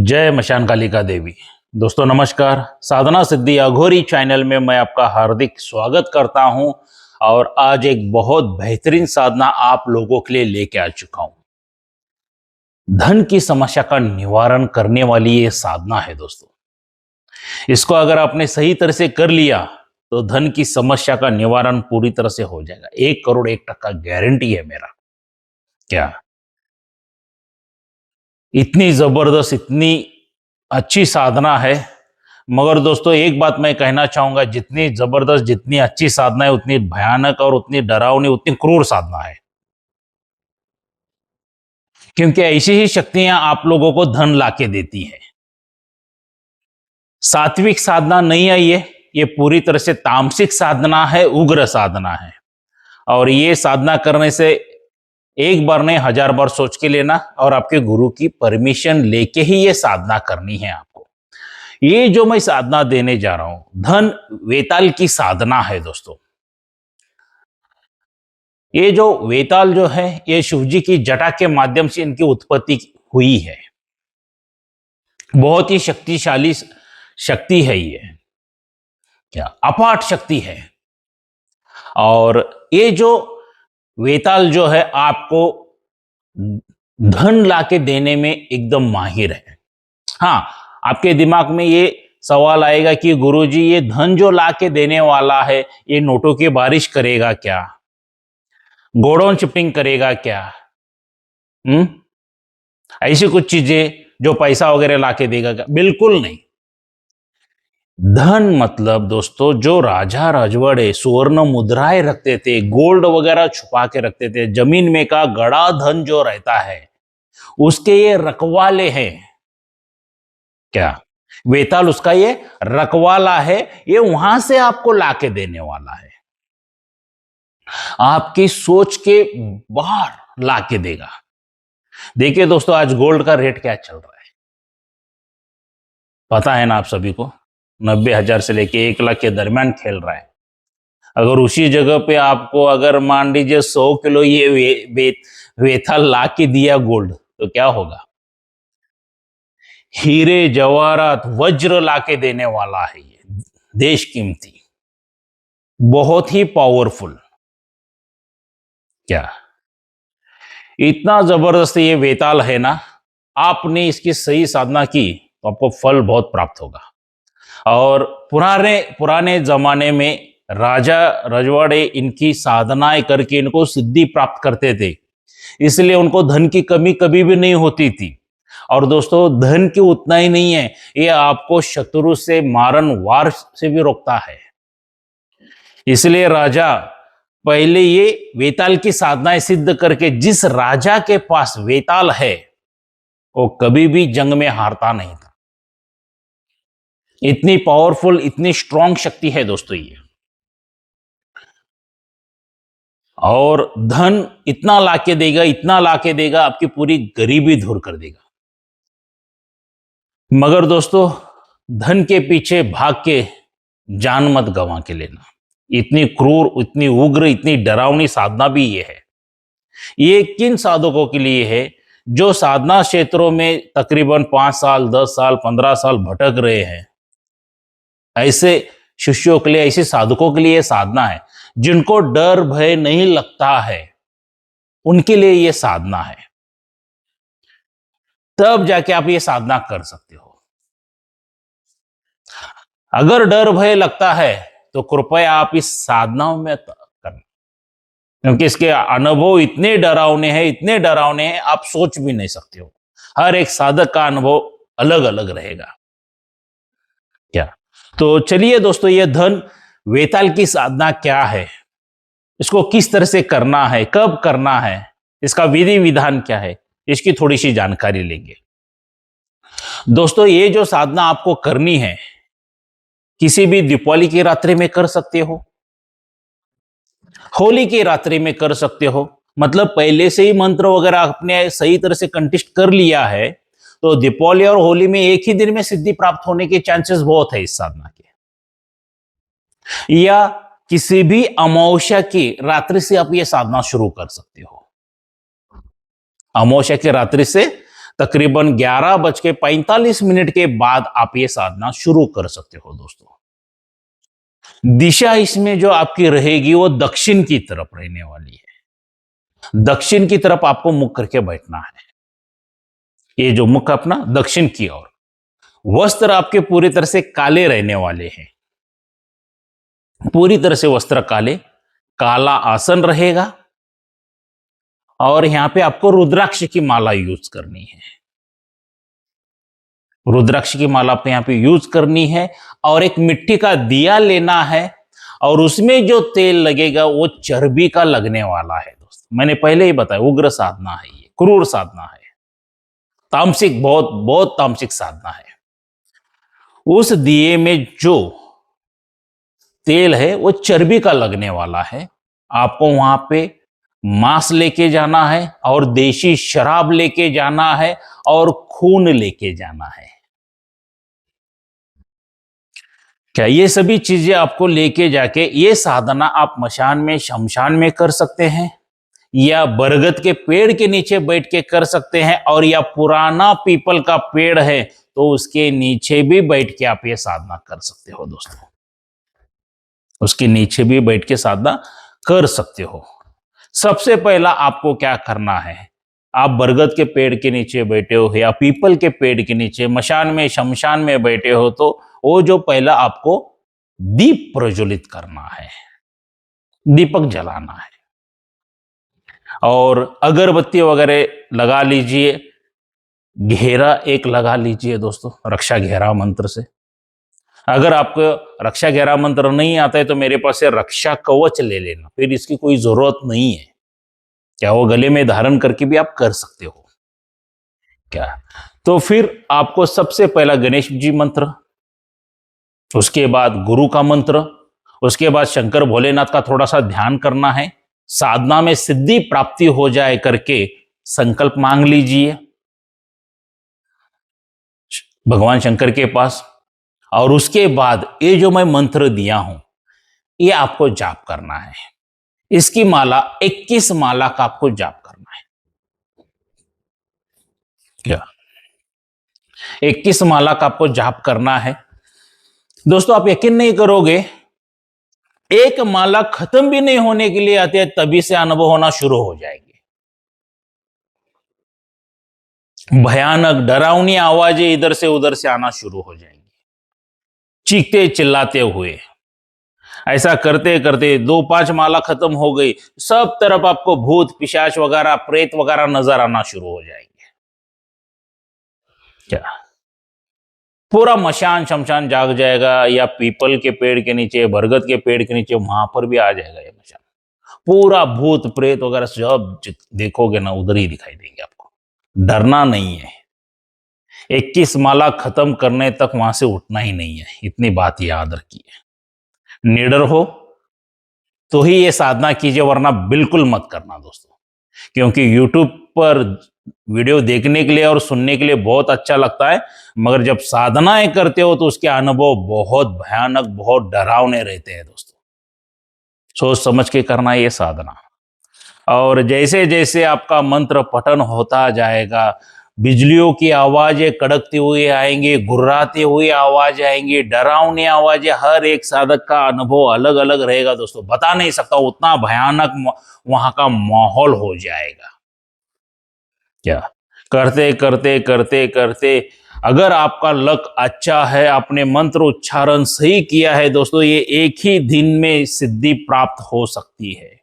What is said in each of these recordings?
जय मशान कालिका देवी। दोस्तों नमस्कार। साधना सिद्धि अघोरी चैनल में मैं आपका हार्दिक स्वागत करता हूं और आज एक बहुत बेहतरीन साधना आप लोगों के लिए लेके आ चुका हूं। धन की समस्या का निवारण करने वाली ये साधना है दोस्तों। इसको अगर आपने सही तरह से कर लिया तो धन की समस्या का निवारण पूरी तरह से हो जाएगा। 1 करोड़ 1 टका गारंटी है मेरा। क्या इतनी जबरदस्त, इतनी अच्छी साधना है। मगर दोस्तों एक बात मैं कहना चाहूंगा, जितनी जबरदस्त, जितनी अच्छी साधना है उतनी भयानक और उतनी डरावनी, उतनी क्रूर साधना है। क्योंकि ऐसी ही शक्तियां आप लोगों को धन लाके देती हैं। सात्विक साधना नहीं है ये पूरी तरह से तामसिक साधना है, उग्र साधना है। और ये साधना करने से एक बार नहीं 1000 बार सोच के लेना और आपके गुरु की परमिशन लेके ही ये साधना करनी है आपको। ये जो मैं साधना देने जा रहा हूं, धन वेताल की साधना है दोस्तों। ये जो वेताल जो है, ये शिवजी की जटा के माध्यम से इनकी उत्पत्ति हुई है। बहुत ही शक्तिशाली शक्ति है ये, क्या अपाट शक्ति है। और ये जो वेताल जो है आपको धन लाके देने में एकदम माहिर है। हाँ, आपके दिमाग में ये सवाल आएगा कि गुरुजी ये धन जो लाके देने वाला है, ये नोटों की बारिश करेगा क्या, गोडाउन शिफ्टिंग करेगा क्या, ऐसी कुछ चीजें जो पैसा वगैरह लाके देगा क्या? बिल्कुल नहीं। धन मतलब दोस्तों, जो राजा रजवाड़े सुवर्ण मुद्राएं रखते थे, गोल्ड वगैरह छुपा के रखते थे, जमीन में का गड़ा धन जो रहता है उसके ये रखवाले हैं। क्या वेताल उसका ये रखवाला है। ये वहां से आपको लाके देने वाला है, आपकी सोच के बाहर लाके देगा। देखिए दोस्तों, आज गोल्ड का रेट क्या चल रहा है पता है ना आप सभी को? 90,000 से लेके 1 लाख के दरमियान खेल रहा है। अगर उसी जगह पे आपको अगर मान लीजिए 100 किलो ये वेताल ला के दिया गोल्ड, तो क्या होगा? हीरे जवाहरात वज्र लाके देने वाला है ये देश कीमती, बहुत ही पावरफुल। क्या इतना जबरदस्त ये वेताल है ना, आपने इसकी सही साधना की तो आपको फल बहुत प्राप्त होगा। और पुराने पुराने जमाने में राजा रजवाड़े इनकी साधनाएं करके इनको सिद्धि प्राप्त करते थे, इसलिए उनको धन की कमी कभी भी नहीं होती थी। और दोस्तों धन की उतना ही नहीं है, ये आपको शत्रु से मारन वार से भी रोकता है। इसलिए राजा पहले ये वेताल की साधनाएं सिद्ध करके, जिस राजा के पास वेताल है वो कभी भी जंग में हारता नहीं था। इतनी पावरफुल, इतनी स्ट्रॉन्ग शक्ति है दोस्तों ये। और धन इतना लाके देगा, इतना लाके देगा, आपकी पूरी गरीबी दूर कर देगा। मगर दोस्तों धन के पीछे भाग के जान मत गंवा के लेना। इतनी क्रूर, इतनी उग्र, इतनी डरावनी साधना भी ये है। ये किन साधकों के लिए है जो साधना क्षेत्रों में तकरीबन 5 साल, 10 साल, 15 साल भटक रहे हैं। ऐसे शिष्यों के लिए, ऐसे साधकों के लिए यह साधना है। जिनको डर भय नहीं लगता है उनके लिए यह साधना है। तब जाके आप ये साधना कर सकते हो। अगर डर भय लगता है तो कृपया आप इस साधनाओं में करना, क्योंकि इसके अनुभव इतने डरावने हैं, इतने डरावने हैं, आप सोच भी नहीं सकते हो। हर एक साधक का अनुभव अलग अलग रहेगा। क्या तो चलिए दोस्तों, ये धन वेताल की साधना क्या है, इसको किस तरह से करना है, कब करना है, इसका विधि विधान क्या है, इसकी थोड़ी सी जानकारी लेंगे। दोस्तों ये जो साधना आपको करनी है, किसी भी दीपावली की रात्रि में कर सकते हो, होली की रात्रि में कर सकते हो। मतलब पहले से ही मंत्र वगैरह आपने सही तरह से कंठिष्ट कर लिया है तो दीपावली और होली में एक ही दिन में सिद्धि प्राप्त होने के चांसेस बहुत है इस साधना के। या किसी भी अमावस्या की रात्रि से आप यह साधना शुरू कर सकते हो। अमावस्या की रात्रि से तकरीबन 11:45 के बाद आप ये साधना शुरू कर सकते हो दोस्तों। दिशा इसमें जो आपकी रहेगी वो दक्षिण की तरफ रहने वाली है। दक्षिण की तरफ आपको मुख करके बैठना है। ये जो मुख अपना दक्षिण की ओर। वस्त्र आपके पूरी तरह से काले रहने वाले हैं। पूरी तरह से वस्त्र काले, काला आसन रहेगा और यहां पे आपको रुद्राक्ष की माला यूज करनी है। रुद्राक्ष की माला आपको यहां पे यूज करनी है और एक मिट्टी का दिया लेना है और उसमें जो तेल लगेगा वो चर्बी का लगने वाला है दोस्तों। मैंने पहले ही बताया उग्र साधना है, ये क्रूर साधना है, तामसिक, बहुत बहुत तामसिक साधना है। उस दिए में जो तेल है वो चर्बी का लगने वाला है। आपको वहां पे मांस लेके जाना है और देशी शराब लेके जाना है और खून लेके जाना है। क्या ये सभी चीजें आपको लेके जाके ये साधना आप मशान में, शमशान में कर सकते हैं या बरगद के पेड़ के नीचे बैठ के कर सकते हैं, और या पुराना पीपल का पेड़ है तो उसके नीचे भी बैठ के आप ये साधना कर सकते हो दोस्तों। उसके नीचे भी बैठ के साधना कर सकते हो। सबसे पहला आपको क्या करना है, आप बरगद के पेड़ के नीचे बैठे हो या पीपल के पेड़ के नीचे, मशान में, शमशान में बैठे हो, तो वो जो पहला आपको दीप प्रज्वलित करना है, दीपक जलाना है और अगरबत्ती वगैरह लगा लीजिए। घेरा एक लगा लीजिए दोस्तों, रक्षा घेरा मंत्र से। अगर आपको रक्षा घेरा मंत्र नहीं आता है तो मेरे पास से रक्षा कवच ले लेना, फिर इसकी कोई जरूरत नहीं है। क्या वो गले में धारण करके भी आप कर सकते हो क्या। तो फिर आपको सबसे पहला गणेश जी मंत्र, उसके बाद गुरु का मंत्र, उसके बाद शंकर भोलेनाथ का थोड़ा सा ध्यान करना है। साधना में सिद्धि प्राप्ति हो जाए करके संकल्प मांग लीजिए भगवान शंकर के पास। और उसके बाद ये जो मैं मंत्र दिया हूं ये आपको जाप करना है। इसकी माला 21 माला का आपको जाप करना है। क्या 21 माला का आपको जाप करना है दोस्तों। आप यकीन नहीं करोगे, एक माला खत्म भी नहीं होने के लिए आती है तभी से अनुभव होना शुरू हो जाएंगे। भयानक डरावनी आवाजें इधर से उधर से आना शुरू हो जाएंगी, चीखते चिल्लाते हुए। ऐसा करते करते 2-5 माला खत्म हो गई, सब तरफ आपको भूत पिशाच वगैरह, प्रेत वगैरह नजर आना शुरू हो जाएंगे। क्या पूरा मशान शमशान जाग जाएगा, या पीपल के पेड़ के नीचे, बरगद के पेड़ के नीचे, वहां पर भी आ जाएगा ये मशान। पूरा भूत प्रेत वगैरह सब देखोगे ना उधर ही दिखाई देंगे आपको। डरना नहीं है, 21 माला खत्म करने तक वहां से उठना ही नहीं है, इतनी बात याद रखिए। निडर हो तो ही ये साधना कीजिए, वरना बिल्कुल मत करना दोस्तों। क्योंकि YouTube पर वीडियो देखने के लिए और सुनने के लिए बहुत अच्छा लगता है, मगर जब साधनाएं करते हो तो उसके अनुभव बहुत भयानक, बहुत डरावने रहते हैं दोस्तों। सोच समझ के करना ये साधना। और जैसे जैसे आपका मंत्र पठन होता जाएगा, बिजलियों की आवाजें कड़कती हुई आएंगी, गुर्राती हुई आवाज आएंगी, डरावनी आवाजें। हर एक साधक का अनुभव अलग अलग रहेगा दोस्तों, बता नहीं सकता, उतना भयानक वहां का माहौल हो जाएगा। क्या करते करते करते करते अगर आपका लक अच्छा है, आपने मंत्र उच्चारण सही किया है दोस्तों, ये एक ही दिन में सिद्धि प्राप्त हो सकती है।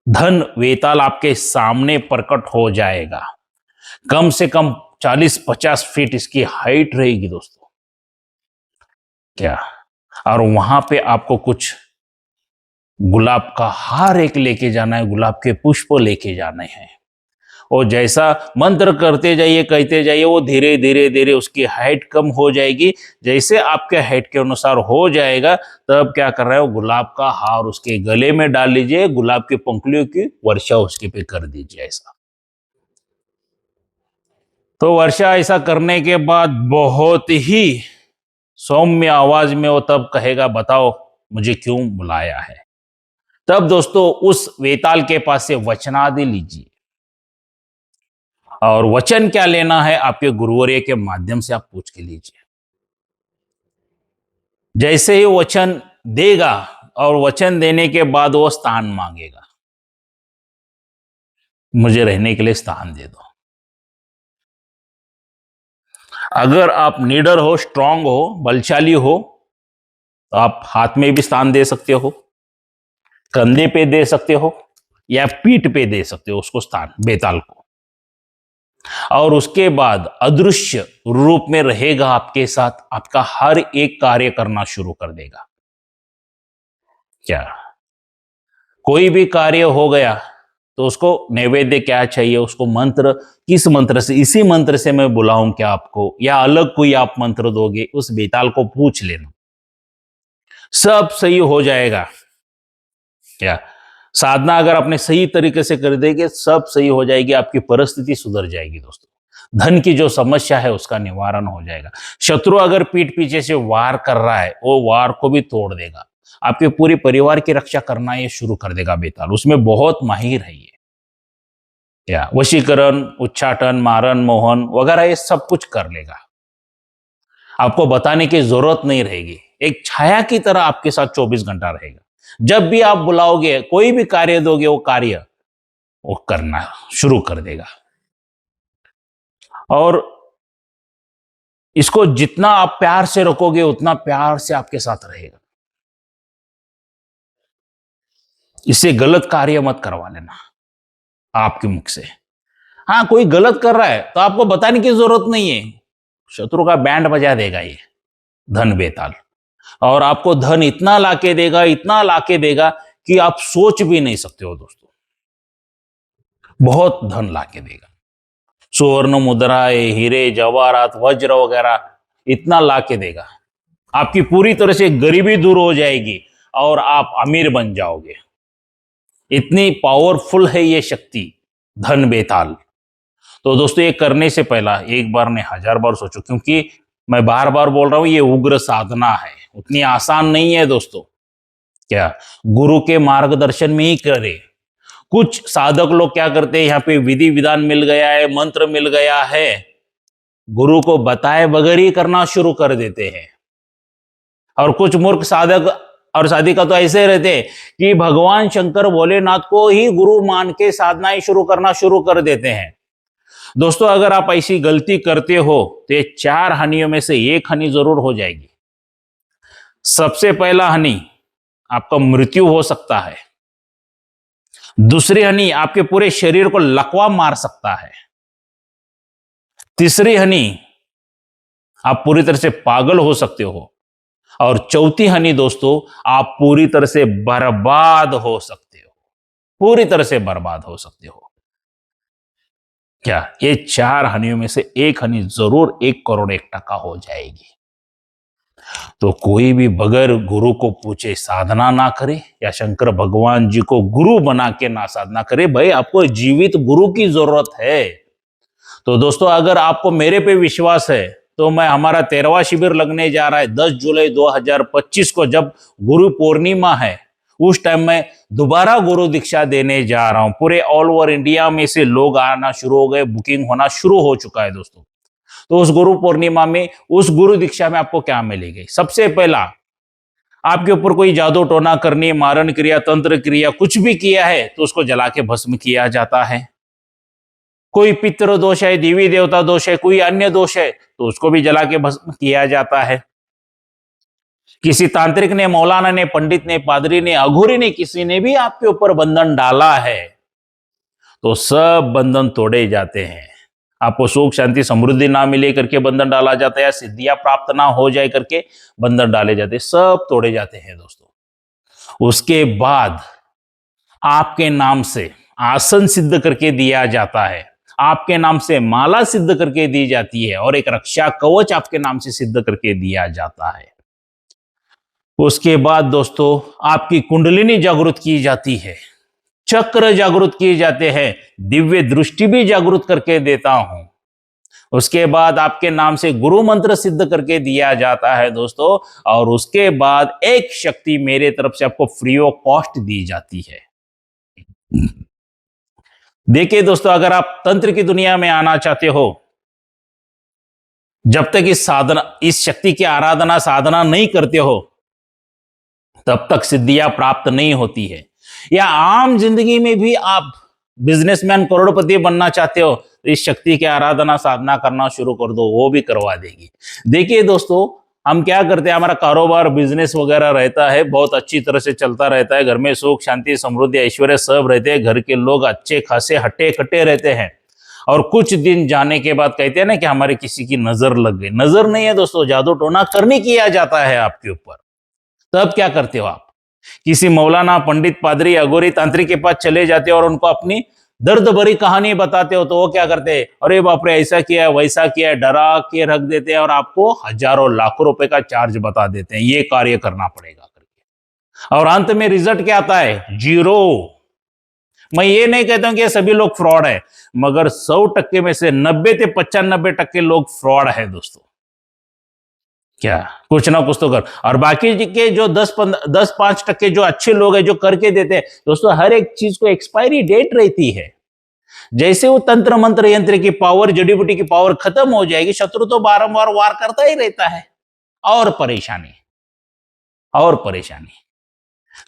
धन वेताल आपके सामने प्रकट हो जाएगा। कम से कम 40-50 फीट इसकी हाइट रहेगी दोस्तों। क्या और वहां पे आपको कुछ गुलाब का हार एक लेके जाना है, गुलाब के पुष्प लेके जाने हैं। और जैसा मंत्र करते जाइए, कहते जाइए, वो धीरे धीरे धीरे उसकी हाइट कम हो जाएगी। जैसे आपके हाइट के अनुसार हो जाएगा तब क्या कर रहे हो, गुलाब का हार उसके गले में डाल लीजिए, गुलाब की पंखुड़ियों की वर्षा उसके पे कर दीजिए। ऐसा तो वर्षा ऐसा करने के बाद बहुत ही सौम्य आवाज में वो तब कहेगा, बताओ मुझे क्यों बुलाया है। तब दोस्तों उस वेताल के पास से वचनादि लीजिए और वचन क्या लेना है आपके गुरुवर्य के माध्यम से आप पूछ के लीजिए। जैसे ही वचन देगा और वचन देने के बाद वो स्थान मांगेगा, मुझे रहने के लिए स्थान दे दो। अगर आप नीडर हो, स्ट्रांग हो, बलशाली हो, तो आप हाथ में भी स्थान दे सकते हो, कंधे पे दे सकते हो, या पीठ पे दे सकते हो उसको स्थान, बेताल को। और उसके बाद अदृश्य रूप में रहेगा आपके साथ, आपका हर एक कार्य करना शुरू कर देगा। क्या कोई भी कार्य हो गया तो उसको नैवेद्य क्या चाहिए, उसको मंत्र, किस मंत्र से, इसी मंत्र से मैं बुलाऊं क्या आपको, या अलग कोई आप मंत्र दोगे, उस बेताल को पूछ लेना, सब सही हो जाएगा। क्या साधना अगर आपने सही तरीके से कर देंगे, सब सही हो जाएगी, आपकी परिस्थिति सुधर जाएगी दोस्तों। धन की जो समस्या है उसका निवारण हो जाएगा। शत्रु अगर पीठ पीछे से वार कर रहा है, वो वार को भी तोड़ देगा। आपके पूरे परिवार की रक्षा करना ये शुरू कर देगा बेताल, उसमें बहुत माहिर है ये। या वशीकरण, उच्चाटन, मारण, मोहन वगैरह ये सब कुछ कर लेगा। आपको बताने की जरूरत नहीं रहेगी, एक छाया की तरह आपके साथ 24 घंटा रहेगा। जब भी आप बुलाओगे, कोई भी कार्य दोगे, वो कार्य वो करना शुरू कर देगा। और इसको जितना आप प्यार से रखोगे, उतना प्यार से आपके साथ रहेगा। इससे गलत कार्य मत करवा लेना आपके मुख से। हाँ, कोई गलत कर रहा है तो आपको बताने की जरूरत नहीं है, शत्रु का बैंड बजा देगा ये धन बेताल। और आपको धन इतना लाके देगा, इतना लाके देगा कि आप सोच भी नहीं सकते हो दोस्तों। बहुत धन लाके देगा, सुवर्ण मुद्राएं, हीरे जवाहरात, वज्र वगैरह इतना लाके देगा। आपकी पूरी तरह से गरीबी दूर हो जाएगी और आप अमीर बन जाओगे। इतनी पावरफुल है ये शक्ति धन बेताल। तो दोस्तों, ये करने से पहला एक बार नहीं 1000 बार सोचो, क्योंकि मैं बार बार बोल रहा हूं, ये उग्र साधना है, उतनी आसान नहीं है दोस्तों। क्या गुरु के मार्गदर्शन में ही करे। कुछ साधक लोग क्या करते हैं, यहाँ पे विधि विधान मिल गया है, मंत्र मिल गया है, गुरु को बताए बगैर ही करना शुरू कर देते हैं। और कुछ मूर्ख साधक और साधिका तो ऐसे रहते हैं कि भगवान शंकर भोलेनाथ को ही गुरु मान के साधनाएं शुरू करना शुरू कर देते हैं। दोस्तों, अगर आप ऐसी गलती करते हो तो ये 4 हानियों में से एक हानि जरूर हो जाएगी। सबसे पहला हानि, आपका मृत्यु हो सकता है। दूसरी हानि, आपके पूरे शरीर को लकवा मार सकता है। तीसरी हानि, आप पूरी तरह से पागल हो सकते हो। और चौथी हानि दोस्तों, आप पूरी तरह से बर्बाद हो सकते हो, पूरी तरह से बर्बाद हो सकते हो। क्या ये 4 हानियों में से एक हानि जरूर 1 करोड़ 1 टका हो जाएगी। तो कोई भी बगैर गुरु को पूछे साधना ना करे, या शंकर भगवान जी को गुरु बना के ना साधना करे। भाई, आपको जीवित गुरु की जरूरत है। तो दोस्तों, अगर आपको मेरे पे विश्वास है तो मैं, हमारा 13वां शिविर लगने जा रहा है 10 जुलाई 2025 को, जब गुरु पूर्णिमा है, उस टाइम मैं दोबारा गुरु दीक्षा देने जा रहा हूं। पूरे ऑल ओवर इंडिया में से लोग आना शुरू हो गए, बुकिंग होना शुरू हो चुका है दोस्तों। तो उस गुरु पूर्णिमा में, उस गुरु दीक्षा में आपको क्या मिलेगी? सबसे पहला, आपके ऊपर कोई जादू टोना करनी, मारण क्रिया, तंत्र क्रिया कुछ भी किया है तो उसको जला के भस्म किया जाता है। कोई पितृ दोष है, देवी देवता दोष है, कोई अन्य दोष है तो उसको भी जला के भस्म किया जाता है। किसी तांत्रिक ने, मौलाना ने, पंडित ने, पादरी ने, अघोरी ने, किसी ने भी आपके ऊपर बंधन डाला है तो सब बंधन तोड़े जाते हैं। आपको सुख शांति समृद्धि ना मिले करके बंधन डाला जाता है, या सिद्धियां प्राप्त ना हो जाए करके बंधन डाले जाते हैं, सब तोड़े जाते हैं दोस्तों। उसके बाद आपके नाम से आसन सिद्ध करके दिया जाता है, आपके नाम से माला सिद्ध करके दी जाती है, और एक रक्षा कवच आपके नाम से सिद्ध करके दिया जाता है। उसके बाद दोस्तों, आपकी कुंडलिनी जागृत की जाती है, चक्र जागृत किए जाते हैं, दिव्य दृष्टि भी जागृत करके देता हूं। उसके बाद आपके नाम से गुरु मंत्र सिद्ध करके दिया जाता है दोस्तों। और उसके बाद एक शक्ति मेरे तरफ से आपको फ्री ऑफ कॉस्ट दी जाती है। देखिए दोस्तों, अगर आप तंत्र की दुनिया में आना चाहते हो, जब तक इस शक्ति की आराधना साधना नहीं करते हो, तब तक सिद्धियां प्राप्त नहीं होती है। या आम जिंदगी में भी आप बिजनेसमैन करोड़पति बनना चाहते हो, तो इस शक्ति की आराधना साधना करना शुरू कर दो, वो भी करवा देगी। देखिए दोस्तों, हम क्या करते हैं, हमारा कारोबार बिजनेस वगैरह रहता है, बहुत अच्छी तरह से चलता रहता है, घर में सुख शांति समृद्धि ऐश्वर्य सब रहते हैं, घर के लोग अच्छे खासे हट्टे कट्टे रहते हैं। और कुछ दिन जाने के बाद कहते हैं ना कि हमारे किसी की नजर लग गई। नजर नहीं है दोस्तों, जादू टोना करने किया जाता है आपके ऊपर। तब क्या करते हो आप? किसी मौलाना पंडित पादरी अघोरी तांत्रिक के पास चले जाते हो और उनको अपनी दर्द भरी कहानी बताते हो, तो वो क्या करते हैं, अरे बाप रे ऐसा किया है वैसा किया है, डरा के रख देते हैं और आपको हजारों लाखों रुपए का चार्ज बता देते हैं, ये कार्य करना पड़ेगा करके। और अंत में रिजल्ट क्या आता है? जीरो। मैं ये नहीं कहता हूं कि ये सभी लोग फ्रॉड है, मगर 100% में से 90 से 95% लोग फ्रॉड है दोस्तों। क्या कुछ ना कुछ तो कर, और बाकी के जो 10-5% जो अच्छे लोग हैं जो करके देते हैं दोस्तों, हर एक चीज को एक्सपायरी डेट रहती है। जैसे वो तंत्र मंत्र यंत्र की पावर, जड़ी बूटी की पावर खत्म हो जाएगी, शत्रु तो बारंबार वार करता ही रहता है। और परेशानी, और परेशानी।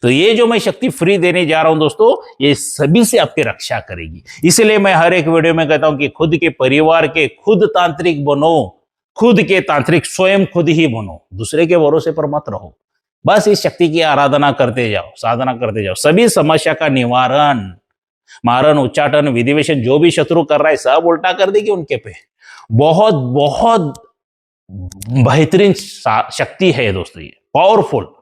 तो ये जो मैं शक्ति फ्री देने जा रहा हूं दोस्तों, ये सभी से आपकी रक्षा करेगी। इसलिए मैं हर एक वीडियो में कहता हूं कि खुद के परिवार के खुद तांत्रिक बनो, खुद के तांत्रिक स्वयं खुद ही बनो, दूसरे के भरोसे पर मत रहो। बस इस शक्ति की आराधना करते जाओ, साधना करते जाओ, सभी समस्या का निवारण, मारण उच्चाटन विधिवेशन जो भी शत्रु कर रहा है सब उल्टा कर देगी उनके पे। बहुत बहुत बेहतरीन शक्ति है दोस्तों, ये पावरफुल।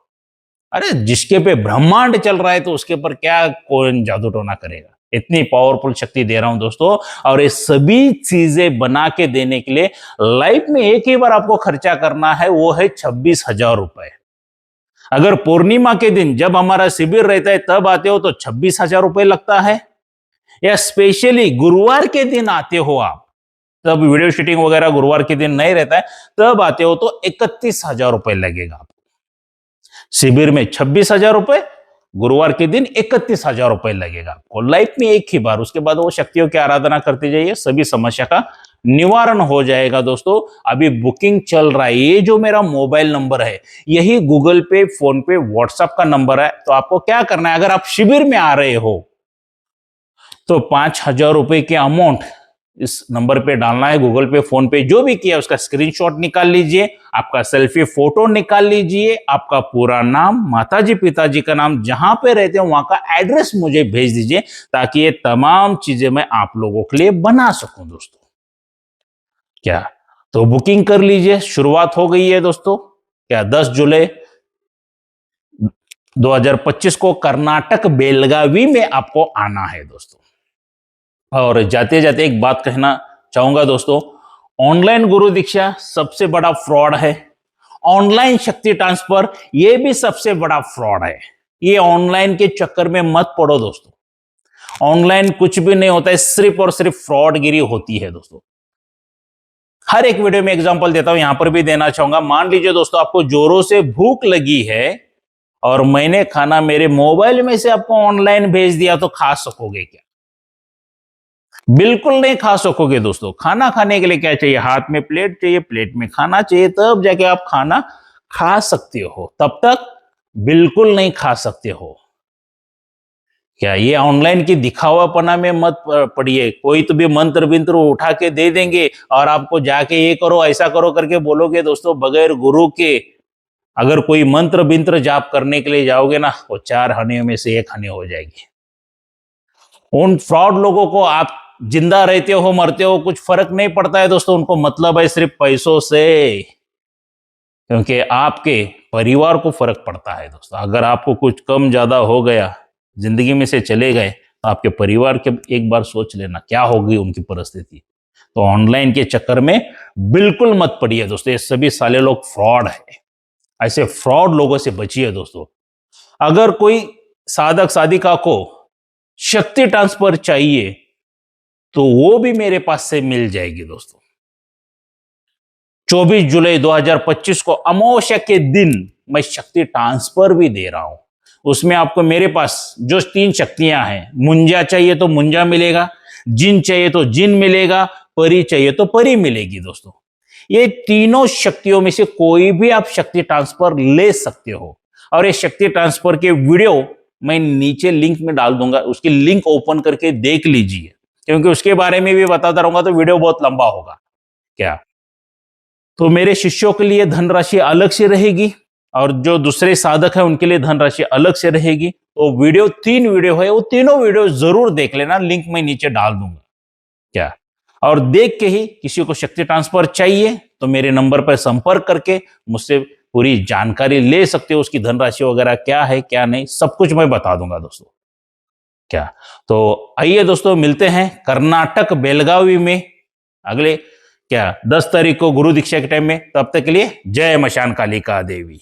अरे जिसके पे ब्रह्मांड चल रहा है तो उसके ऊपर क्या कौन जादू टोना करेगा? इतनी पावरफुल शक्ति दे रहा हूं दोस्तों। और ये सभी चीजें बना के देने के लिए लाइफ में एक ही बार आपको खर्चा करना है, वो है 26,000 रुपए। अगर पूर्णिमा के दिन जब हमारा शिविर रहता है तब आते हो तो 26,000 रुपए लगता है, या स्पेशली गुरुवार के दिन आते हो आप, तब वीडियो शूटिंग वगैरह गुरुवार के दिन नहीं रहता है, तब आते हो तो 31,000 रुपए लगेगा आपको। शिविर में 26,000 रुपए, गुरुवार के दिन 31,000 रुपए लगेगा आपको, लाइफ में एक ही बार। उसके बाद वो शक्तियों की आराधना करते जाइए, सभी समस्या का निवारण हो जाएगा दोस्तों। अभी बुकिंग चल रहा है, ये जो मेरा मोबाइल नंबर है यही गूगल पे, फोन पे, व्हाट्सएप का नंबर है। तो आपको क्या करना है, अगर आप शिविर में आ रहे हो तो 5,000 रुपए के अमाउंट इस नंबर पे डालना है। गूगल पे, फोन पे जो भी किया उसका स्क्रीनशॉट निकाल लीजिए, आपका सेल्फी फोटो निकाल लीजिए, आपका पूरा नाम, माताजी पिताजी का नाम, जहां पे रहते हो वहां का एड्रेस मुझे भेज दीजिए, ताकि ये तमाम चीजें मैं आप लोगों के लिए बना सकूं दोस्तों। क्या तो बुकिंग कर लीजिए, शुरुआत हो गई है दोस्तों। क्या 10 जुलाई 2025 को कर्नाटक बेलगावी में आपको आना है दोस्तों। और जाते जाते एक बात कहना चाहूंगा दोस्तों, ऑनलाइन गुरु दीक्षा सबसे बड़ा फ्रॉड है। ऑनलाइन शक्ति ट्रांसफर ये भी सबसे बड़ा फ्रॉड है। ये ऑनलाइन के चक्कर में मत पड़ो दोस्तों। ऑनलाइन कुछ भी नहीं होता है, सिर्फ और सिर्फ फ्रॉडगिरी होती है दोस्तों। हर एक वीडियो में एग्जांपल देता हूं, यहां पर भी देना चाहूंगा। मान लीजिए दोस्तों आपको जोरों से भूख लगी है और मैंने खाना मेरे मोबाइल में से आपको ऑनलाइन भेज दिया, तो खा सकोगे क्या? बिल्कुल नहीं खा सकोगे दोस्तों। खाना खाने के लिए क्या चाहिए? हाथ में प्लेट चाहिए, प्लेट में खाना चाहिए, तब जाके आप खाना खा सकते हो, तब तक बिल्कुल नहीं खा सकते हो। क्या ये ऑनलाइन की दिखावापना में मत पड़िए। कोई तो भी मंत्र विंत्र उठा के दे देंगे और आपको जाके ये करो ऐसा करो करके बोलोगे दोस्तों, बगैर गुरु के अगर कोई मंत्र विंत्र जाप करने के लिए जाओगे ना, वो 4 हानियों में से 1 हानि हो जाएगी। उन फ्रॉड लोगों को आप जिंदा रहते हो मरते हो कुछ फर्क नहीं पड़ता है दोस्तों, उनको मतलब है सिर्फ पैसों से। क्योंकि आपके परिवार को फर्क पड़ता है दोस्तों। अगर आपको कुछ कम ज्यादा हो गया, जिंदगी में से चले गए, तो आपके परिवार के एक बार सोच लेना क्या होगी उनकी परिस्थिति। तो ऑनलाइन के चक्कर में बिल्कुल मत पड़िए दोस्तों, ये सभी साले लोग फ्रॉड है। ऐसे फ्रॉड लोगों से बचिए दोस्तों। अगर कोई साधक साधिका को शक्ति ट्रांसफर चाहिए तो वो भी मेरे पास से मिल जाएगी दोस्तों। 24 जुलाई 2025 को अमावस्या के दिन मैं शक्ति ट्रांसफर भी दे रहा हूं। उसमें आपको मेरे पास जो 3 शक्तियां हैं, मुंजा चाहिए तो मुंजा मिलेगा, जिन चाहिए तो जिन मिलेगा, परी चाहिए तो परी मिलेगी दोस्तों। ये तीनों शक्तियों में से कोई भी आप शक्ति ट्रांसफर ले सकते हो। और ये शक्ति ट्रांसफर के वीडियो मैं नीचे लिंक में डाल दूंगा, उसकी लिंक ओपन करके देख लीजिए, क्योंकि उसके बारे में भी बताता रहूंगा तो वीडियो बहुत लंबा होगा। क्या तो मेरे शिष्यों के लिए धनराशि अलग से रहेगी और जो दूसरे साधक है उनके लिए धनराशि अलग से रहेगी। तो वीडियो 3 वीडियो है, वो तीनों वीडियो जरूर देख लेना, लिंक मैं नीचे डाल दूंगा। क्या और देख के ही किसी को शक्ति ट्रांसफर चाहिए तो मेरे नंबर पर संपर्क करके मुझसे पूरी जानकारी ले सकते हो, उसकी धनराशि वगैरह क्या है क्या नहीं, सब कुछ मैं बता दूंगा दोस्तों। क्या तो आइए दोस्तों, मिलते हैं कर्नाटक बेलगावी में अगले 10 तारीख को गुरु दीक्षा के टाइम में। तब तक के लिए जय मशान कालिका देवी।